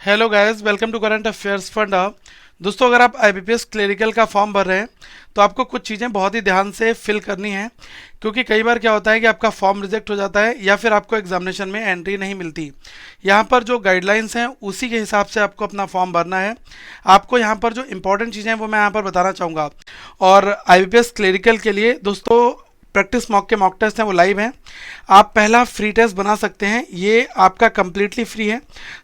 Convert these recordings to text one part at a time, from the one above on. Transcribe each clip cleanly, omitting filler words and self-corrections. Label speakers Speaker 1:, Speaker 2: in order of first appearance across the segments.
Speaker 1: Hello guys, welcome to current affairs fund. दोस्तों, अगर आप आईबीपीएस क्लरिकल का फॉर्म भर रहे हैं तो आपको कुछ चीज़ें बहुत ही ध्यान से फिल करनी है, क्योंकि कई बार क्या होता है कि आपका फॉर्म रिजेक्ट हो जाता है या फिर आपको एग्जामिनेशन में एंट्री नहीं मिलती। यहाँ पर जो गाइडलाइंस हैं उसी के हिसाब से आपको अपना फॉर्म भरना है। आपको यहाँ पर जो इंपॉर्टेंट चीज़ें हैं वो मैं यहाँ पर बताना चाहूँगा। और आईबीपीएस क्लरिकल के लिए दोस्तों प्रैक्टिस मॉक के मॉक टेस्ट हैं वो लाइव हैं। आप पहला फ्री टेस्ट बना सकते हैं, ये आपका कम्प्लीटली फ्री है।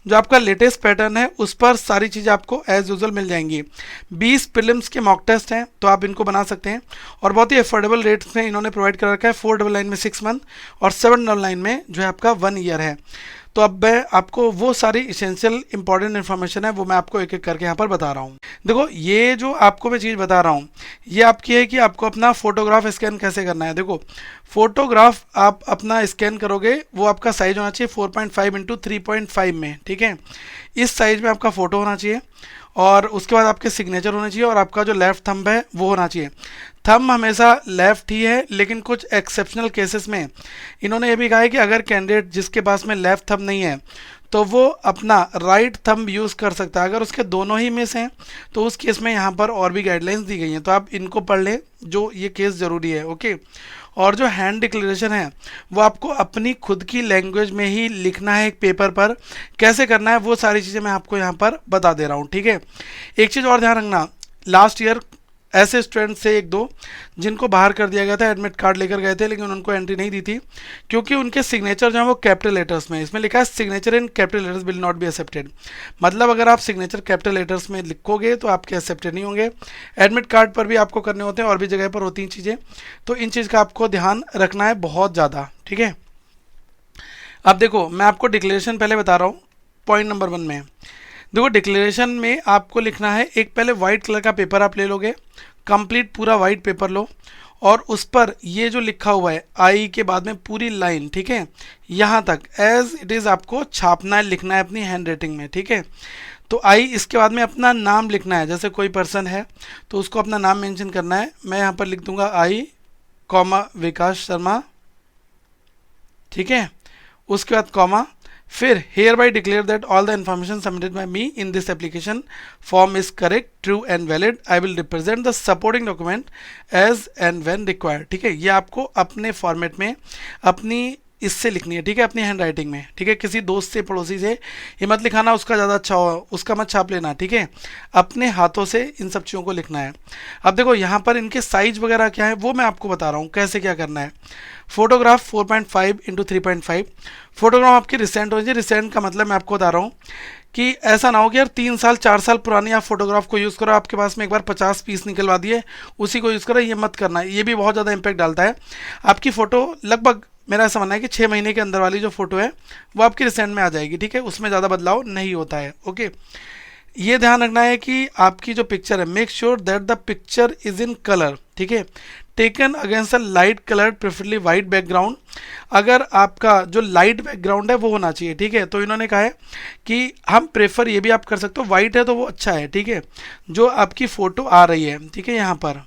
Speaker 1: जो आपका लेटेस्ट पैटर्न है उस पर सारी चीज़ें आपको एज यूजुअल मिल जाएंगी। 20 प्रीलिम्स के मॉक टेस्ट हैं तो आप इनको बना सकते हैं और बहुत ही अफोर्डेबल रेट्स में इन्होंने प्रोवाइड कर रखा है। 499 में 6 मंथ और 799 में जो है आपका 1 ईयर है। तो अब मैं आपको वो सारी इसेंशियल इंपॉर्टेंट इन्फॉर्मेशन है वो मैं आपको एक एक करके यहाँ पर बता रहा हूँ। देखो, ये जो आपको मैं चीज़ बता रहा हूँ ये आपकी है कि आपको अपना फोटोग्राफ स्कैन कैसे करना है। देखो, फोटोग्राफ आप अपना स्कैन करोगे वो आपका साइज होना चाहिए 4.5 इंटू 3.5 में, ठीक है। इस साइज में आपका फ़ोटो होना चाहिए और उसके बाद आपके सिग्नेचर होने चाहिए और आपका जो लेफ़्ट थंब है वो होना चाहिए। थंब हमेशा लेफ़्ट ही है, लेकिन कुछ एक्सेप्शनल केसेस में इन्होंने ये भी कहा है कि अगर कैंडिडेट जिसके पास में लेफ़्ट थंब नहीं है तो वो अपना राइट थंब यूज़ कर सकता है। अगर उसके दोनों ही मिस हैं तो उस केस में यहाँ पर और भी गाइडलाइंस दी गई हैं, तो आप इनको पढ़ लें, जो ये केस ज़रूरी है, ओके। और जो हैंड डिक्लेरेशन है वो आपको अपनी खुद की लैंग्वेज में ही लिखना है एक पेपर पर। कैसे करना है वो सारी चीज़ें मैं आपको यहाँ पर बता दे रहा हूँ, ठीक है। एक चीज़ और ध्यान रखना, लास्ट ईयर ऐसे स्टूडेंट से एक दो जिनको बाहर कर दिया गया था, एडमिट कार्ड लेकर गए थे लेकिन उनको एंट्री नहीं दी थी क्योंकि उनके सिग्नेचर जो है वो कैपिटल लेटर्स में, इसमें लिखा है signature in capital letters will not be accepted. मतलब अगर आप सिग्नेचर कैपिटल लेटर्स में लिखोगे तो आपके एक्सेप्टेड नहीं होंगे। एडमिट कार्ड पर भी आपको करने होते हैं और भी जगह पर होती हैं चीज़ें, तो इन चीज़ का आपको ध्यान रखना है बहुत ज़्यादा, ठीक है। अब देखो, मैं आपको डिक्लेरेशन पहले बता रहा हूँ। पॉइंट नंबर 1 में देखो, डिक्लेरेशन में आपको लिखना है, एक पहले वाइट कलर का पेपर आप ले लोगे, कंप्लीट पूरा वाइट पेपर लो और उस पर ये जो लिखा हुआ है आई के बाद में पूरी लाइन, ठीक है, यहाँ तक एज इट इज़ आपको छापना है, लिखना है अपनी हैंड राइटिंग में, ठीक है। तो आई, इसके बाद में अपना नाम लिखना है, जैसे कोई पर्सन है तो उसको अपना नाम मेंशन करना है। मैं यहाँ पर लिख दूंगा आई कॉमा विकास शर्मा, ठीक है। उसके बाद कॉमा, फिर hereby declare that all the information submitted by me in this application form is correct, true and valid. I will represent the supporting document as and when required, ठीक है। ये आपको अपने फॉर्मेट में अपनी इससे लिखनी है, ठीक है, अपनी हैंड राइटिंग में, ठीक है। किसी दोस्त से पड़ोसी से ये मत लिखाना, उसका ज़्यादा अच्छा हो, उसका मत छाप लेना, ठीक है। अपने हाथों से इन सब चीज़ों को लिखना है। अब देखो, यहाँ पर इनके साइज वगैरह क्या है वो मैं आपको बता रहा हूँ कैसे क्या करना है। Photograph 4.5 into 3.5। फोटोग्राफ आपकी रिसेंट होनी चाहिए। रिसेंट का मतलब मैं आपको बता रहा हूँ कि ऐसा ना हो कि यार 3 साल 4 साल पुरानी आप फोटोग्राफ को यूज़ करो, आपके पास में एक बार 50 पीस निकलवा दिए उसी को यूज़ करो, ये मत करना, ये भी बहुत ज़्यादा इंपैक्ट डालता है। आपकी फ़ोटो लगभग, मेरा ऐसा मानना है कि 6 महीने के अंदर वाली जो फोटो है वो आपकी रिसेंट में आ जाएगी, ठीक है, उसमें ज़्यादा बदलाव नहीं होता है, ओके। ये ध्यान रखना है कि आपकी जो पिक्चर है, make sure that the picture is in colour, ठीक है, taken against a light colour preferably white background. अगर आपका जो लाइट बैकग्राउंड है वो होना चाहिए, ठीक है। तो इन्होंने कहा है कि हम प्रेफर, ये भी आप कर सकते हो, वाइट है तो वो अच्छा है, ठीक है। जो आपकी फ़ोटो आ रही है, ठीक है, यहाँ पर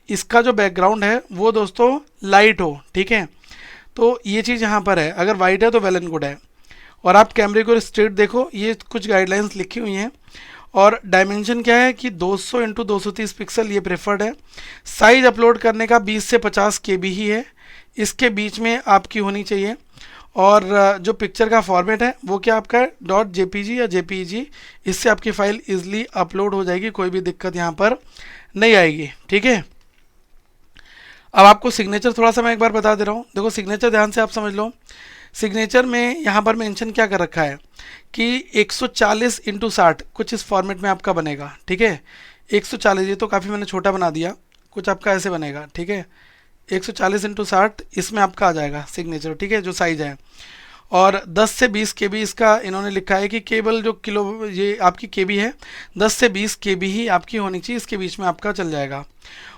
Speaker 1: इसका जो बैकग्राउंड है वो दोस्तों लाइट हो, ठीक है। तो ये चीज़ यहाँ पर है, अगर वाइट है तो वेल एंड गुड है। और आप कैमरे को स्ट्रेट देखो, ये कुछ गाइडलाइंस लिखी हुई हैं। और डायमेंशन क्या है कि 200 इंटू 230 पिक्सल ये प्रेफर्ड है। साइज अपलोड करने का 20 से 50 KB ही है, इसके बीच में आपकी होनी चाहिए। और जो पिक्चर का फॉर्मेट है वो क्या आपका है, .jpg या jpeg। इससे आपकी फ़ाइल ईजिली अपलोड हो जाएगी, कोई भी दिक्कत यहाँ पर नहीं आएगी, ठीक है। अब आपको सिग्नेचर थोड़ा सा मैं एक बार बता दे रहा हूँ। देखो, सिग्नेचर ध्यान से आप समझ लो। सिग्नेचर में यहाँ पर मेंशन क्या कर रखा है कि 140 इंटू 60 कुछ इस फॉर्मेट में आपका बनेगा, ठीक है। 140, ये तो काफ़ी मैंने छोटा बना दिया, कुछ आपका ऐसे बनेगा, ठीक है। 140 इंटू 60 इसमें आपका आ जाएगा सिग्नेचर, ठीक है, जो साइज है। और 10 से 20 KB इसका इन्होंने लिखा है कि केवल जो किलो ये आपकी KB है 10 से 20 KB ही आपकी होनी चाहिए, इसके बीच में आपका चल जाएगा।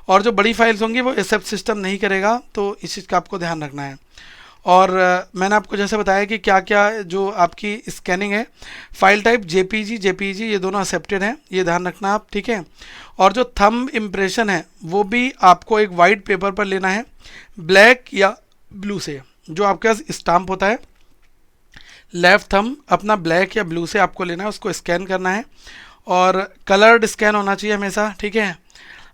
Speaker 1: और जो बड़ी फाइल्स होंगी वो एक्सेप्ट सिस्टम नहीं करेगा, तो इस चीज़ का आपको ध्यान रखना है। और मैंने आपको जैसे बताया कि क्या क्या जो आपकी स्कैनिंग है, फाइल टाइप JPG ये दोनों एक्सेप्टेड हैं, ये ध्यान रखना आप, ठीक है। और जो थंब इम्प्रेशन है वो भी आपको एक वाइट पेपर पर लेना है, ब्लैक या ब्लू से, जो आपके पास स्टाम्प होता है लेफ्ट थंब अपना ब्लैक या ब्लू से आपको लेना है, उसको स्कैन करना है और कलर्ड स्कैन होना चाहिए हमेशा, ठीक है।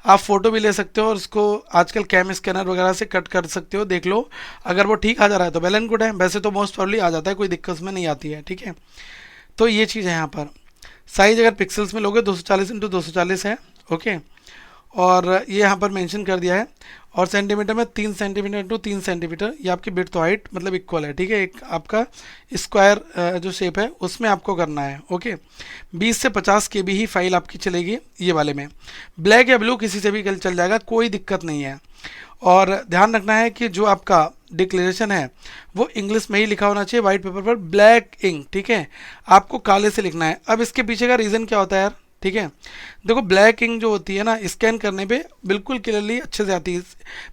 Speaker 1: आप फोटो भी ले सकते हो और उसको आजकल कैम स्कैनर वगैरह से कट कर सकते हो, देख लो अगर वो ठीक आ जा रहा है तो वेल एंड गुड है, वैसे तो मोस्ट प्रॉब्ली आ जाता है, कोई दिक्कत उसमें नहीं आती है, ठीक है। तो ये चीज़ है यहाँ पर। साइज अगर पिक्सल्स में लोगे 240x240 है, ओके। और ये यहाँ पर मेंशन कर दिया है। और सेंटीमीटर में 3 सेंटीमीटर टू 3 सेंटीमीटर, ये आपकी विड्थ तो हाइट मतलब इक्वल है, ठीक है। एक आपका स्क्वायर जो शेप है उसमें आपको करना है, ओके। 20 से 50 KB ही फाइल आपकी चलेगी ये वाले में। ब्लैक या ब्लू किसी से भी कल चल जाएगा, कोई दिक्कत नहीं है। और ध्यान रखना है कि जो आपका डिक्लेरेशन है वो इंग्लिश में ही लिखा होना चाहिए, वाइट पेपर पर ब्लैक इंक, ठीक है। आपको काले से लिखना है। अब इसके पीछे का रीज़न क्या होता है यार, ठीक है। देखो ब्लैक इंक जो होती है ना, स्कैन करने पे बिल्कुल क्लियरली अच्छे से आती है।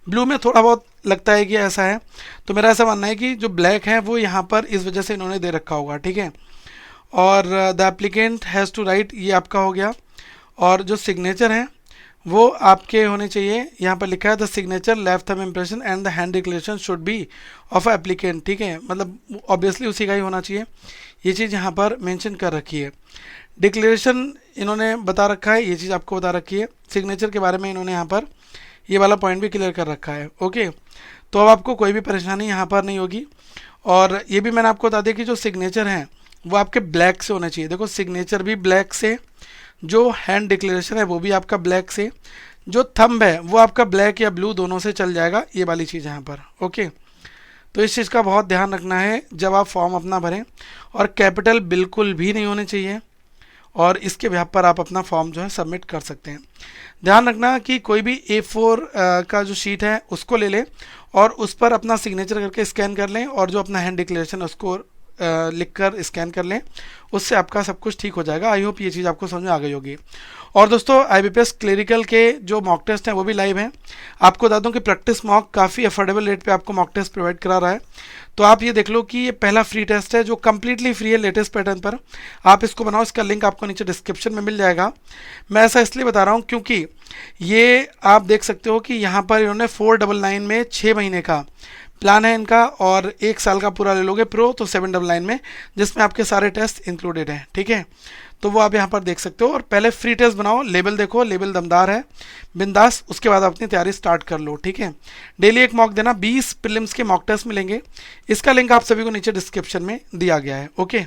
Speaker 1: ब्लू में थोड़ा बहुत लगता है कि ऐसा है, तो मेरा ऐसा मानना है कि जो ब्लैक है वो यहाँ पर इस वजह से इन्होंने दे रखा होगा, ठीक है। और the applicant has to write, ये आपका हो गया। और जो सिग्नेचर है वो आपके होने चाहिए, यहाँ पर लिखा है the signature left thumb impression and the hand declaration should be of applicant, ठीक है। मतलब ऑब्वियसली उसी का ही होना चाहिए, ये चीज़ यहाँ पर मेंशन कर रखी है। डिक्लेरेशन इन्होंने बता रखा है, ये चीज़ आपको बता रखी है। सिग्नेचर के बारे में इन्होंने यहाँ पर ये वाला पॉइंट भी क्लियर कर रखा है, ओके। तो अब आपको कोई भी परेशानी यहाँ पर नहीं होगी। और ये भी मैंने आपको बता दिया कि जो सिग्नेचर हैं वो आपके ब्लैक से होने चाहिए। देखो सिग्नेचर भी ब्लैक से, जो हैंड डिक्लेरेशन है वो भी आपका ब्लैक से, जो थंब है वो आपका ब्लैक या ब्लू दोनों से चल जाएगा, ये वाली चीज़ यहाँ पर, ओके। तो इस चीज़ का बहुत ध्यान रखना है जब आप फॉर्म अपना भरें। और कैपिटल बिल्कुल भी नहीं होने चाहिए, और इसके बेस पर आप अपना फॉर्म जो है सबमिट कर सकते हैं। ध्यान रखना कि कोई भी A4 का जो शीट है उसको ले लें और उस पर अपना सिग्नेचर करके स्कैन कर लें, और जो अपना हैंड डिक्लेरेशन उसको लिखकर स्कैन कर लें, उससे आपका सब कुछ ठीक हो जाएगा। आई होप ये चीज़ आपको समझ में आ गई होगी। और दोस्तों IBPS क्लरिकल के जो मॉक टेस्ट हैं वो भी लाइव हैं। आपको बता दूं कि प्रैक्टिस मॉक काफ़ी अफोर्डेबल रेट पे आपको मॉक टेस्ट प्रोवाइड करा रहा है। तो आप ये देख लो कि ये पहला फ्री टेस्ट है जो कम्प्लीटली फ्री है लेटेस्ट पैटर्न पर। आप इसको बनाओ, इसका लिंक आपको नीचे डिस्क्रिप्शन में मिल जाएगा। मैं ऐसा इसलिए बता रहा हूँ क्योंकि ये आप देख सकते हो कि यहाँ पर इन्होंने 499 में 6 महीने का प्लान है इनका, और 1 साल का पूरा ले लोगे प्रो तो 799 में, जिसमें आपके सारे टेस्ट इंक्लूडेड हैं, ठीक है। तो वो आप यहाँ पर देख सकते हो। और पहले फ्री टेस्ट बनाओ, लेवल देखो, लेवल दमदार है, बिंदास, उसके बाद अपनी तैयारी स्टार्ट कर लो, ठीक है। डेली एक मॉक देना, 20 प्रीलिम्स के मॉक टेस्ट मिलेंगे। इसका लिंक आप सभी को नीचे डिस्क्रिप्शन में दिया गया है, ओके।